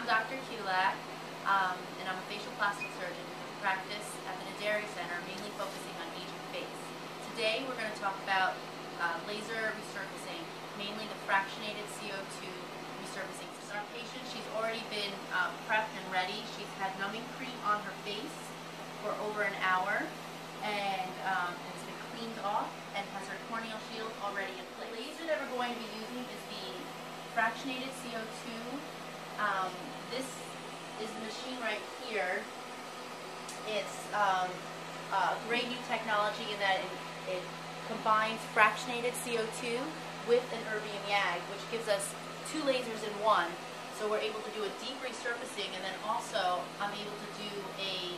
I'm Dr. Kulak, and I'm a facial plastic surgeon who practice at the Naderi Center, mainly focusing on aging face. Today we're going to talk about laser resurfacing, mainly the fractionated CO2 resurfacing. Our patient, she's already been prepped and ready. She's had numbing cream on her face for over an hour, and it's been cleaned off and has her corneal shield already in place. The laser that we're going to be using is the fractionated CO2. This is the machine right here. It's a great new technology in that it combines fractionated CO2 with an Erbium YAG, which gives us two lasers in one. So we're able to do a deep resurfacing, and then also I'm able to do a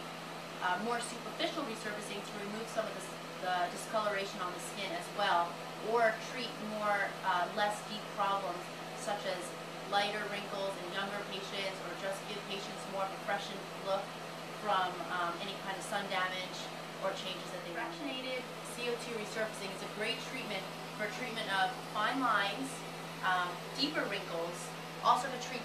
more superficial resurfacing to remove some of the discoloration on the skin as well, or treat more less deep problems such as lighter wrinkles in younger patients, or just give patients more of a freshened look from any kind of sun damage or changes that they fractionated CO2 resurfacing is a great treatment for treatment of fine lines, deeper wrinkles, also to treat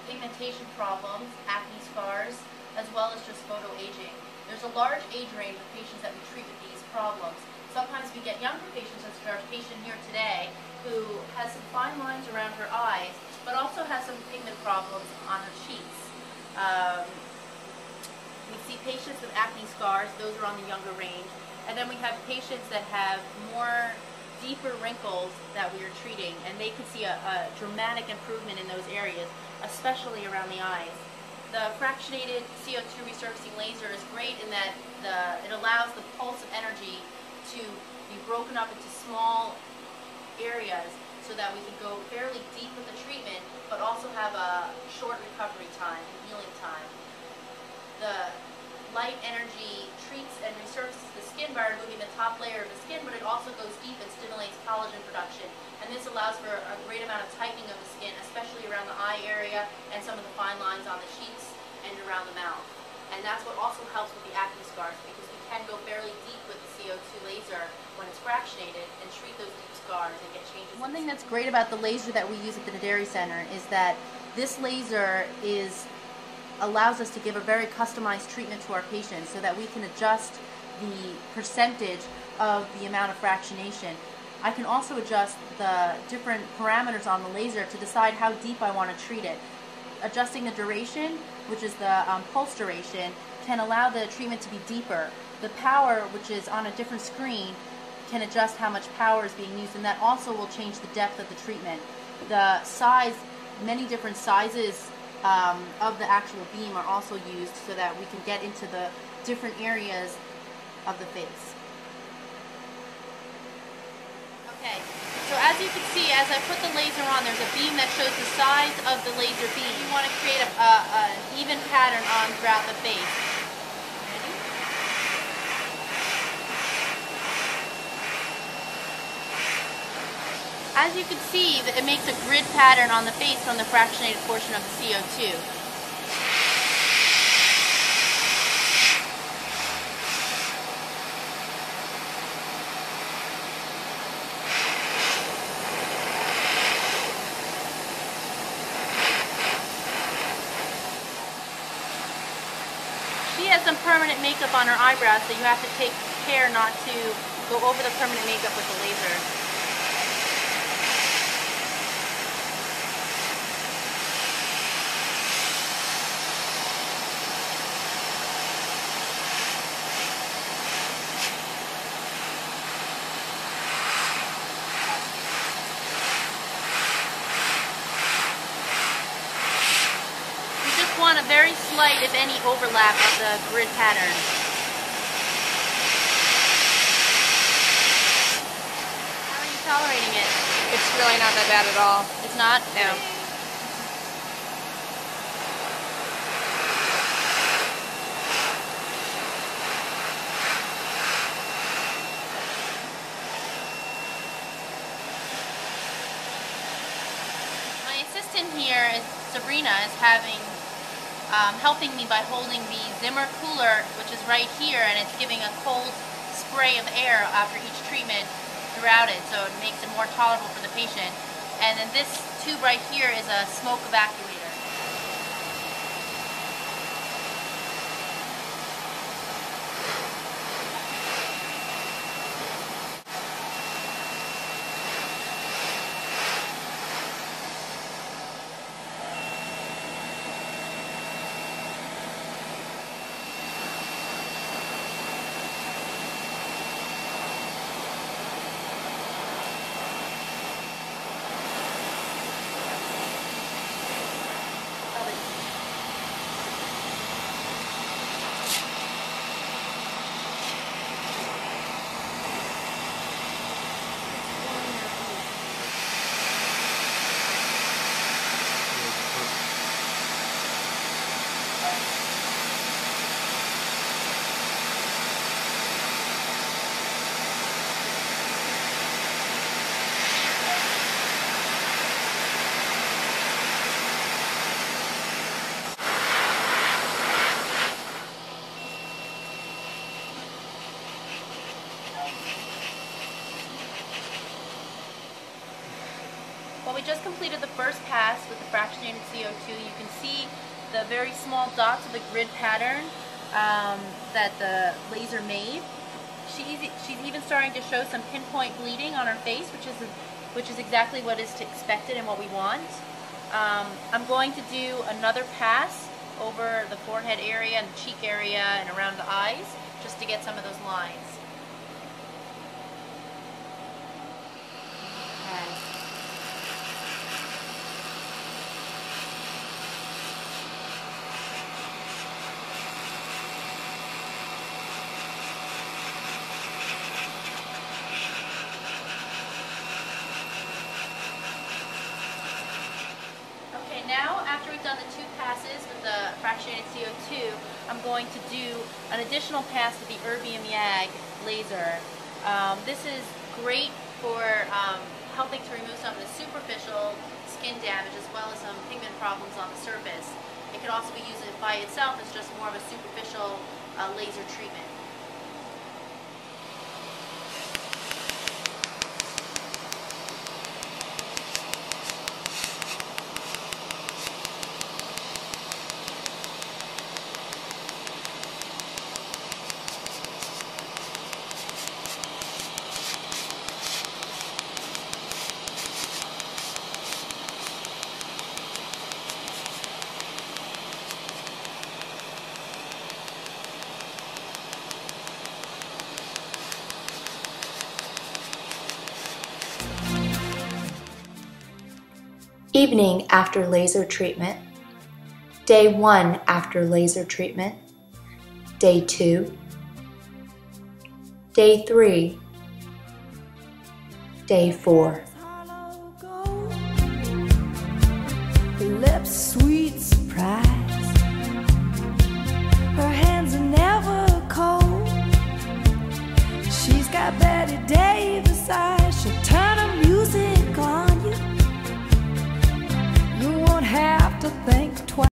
pigmentation problems, acne scars, as well as just photoaging. There's a large age range of patients that we treat with these problems. Sometimes we get younger patients, such as our patient here today, who has some fine lines around her eyes, but also has some pigment problems on her cheeks. We see patients with acne scars, those are on the younger range, and then we have patients that have more deeper wrinkles that we are treating, and they can see a dramatic improvement in those areas, especially around the eyes. The fractionated CO2 resurfacing laser is great in that it allows the pulse of energy to be broken up into small areas so that we can go fairly deep with the treatment, but also have a short recovery time, healing time. The light energy treats and resurfaces the skin by removing the top layer of the skin, but it also goes deep and stimulates collagen production. And this allows for a great amount of tightening of the skin, especially around the eye area and some of the fine lines on the cheeks and around the mouth. And that's what also helps with the acne scars, because we can go fairly deep with the CO2 laser when it's fractionated and treat those deep scars and get changes. One thing that's great about the laser that we use at the Naderi Center is that this laser allows us to give a very customized treatment to our patients so that we can adjust the percentage of the amount of fractionation. I can also adjust the different parameters on the laser to decide how deep I want to treat it. Adjusting the duration, which is the pulse duration, can allow the treatment to be deeper. The power, which is on a different screen, can adjust how much power is being used, and that also will change the depth of the treatment. The size, many different sizes of the actual beam are also used so that we can get into the different areas of the face. Okay, so as you can see, as I put the laser on, there's a beam that shows the size of the laser beam. You want to create an even pattern on throughout the face. Ready? As you can see, it makes a grid pattern on the face from the fractionated portion of the CO2. She has some permanent makeup on her eyebrows, so you have to take care not to go over the permanent makeup with the laser. Want a very slight, if any, overlap of the grid pattern. How are you tolerating it? It's really not that bad at all. It's not? No. My assistant here is Sabrina, is helping me by holding the Zimmer cooler, which is right here, and it's giving a cold spray of air after each treatment throughout it, so it makes it more tolerable for the patient. And then this tube right here is a smoke evacuator. we just completed the first pass with the fractionated CO2. You can see the very small dots of the grid pattern that the laser made. She's even starting to show some pinpoint bleeding on her face, which is exactly what is expected and what we want. I'm going to do another pass over the forehead area and the cheek area and around the eyes, just to get some of those lines. Okay, now after we've done the 2 passes with the fractionated CO2, I'm going to do an additional pass with the Erbium YAG laser. This is great for helping to remove some of the superficial skin damage as well as some pigment problems on the surface. It could also be used by itself as just more of a superficial laser treatment. Evening after laser treatment, day 1 after laser treatment, day 2, day 3, day 4. Lips sweet.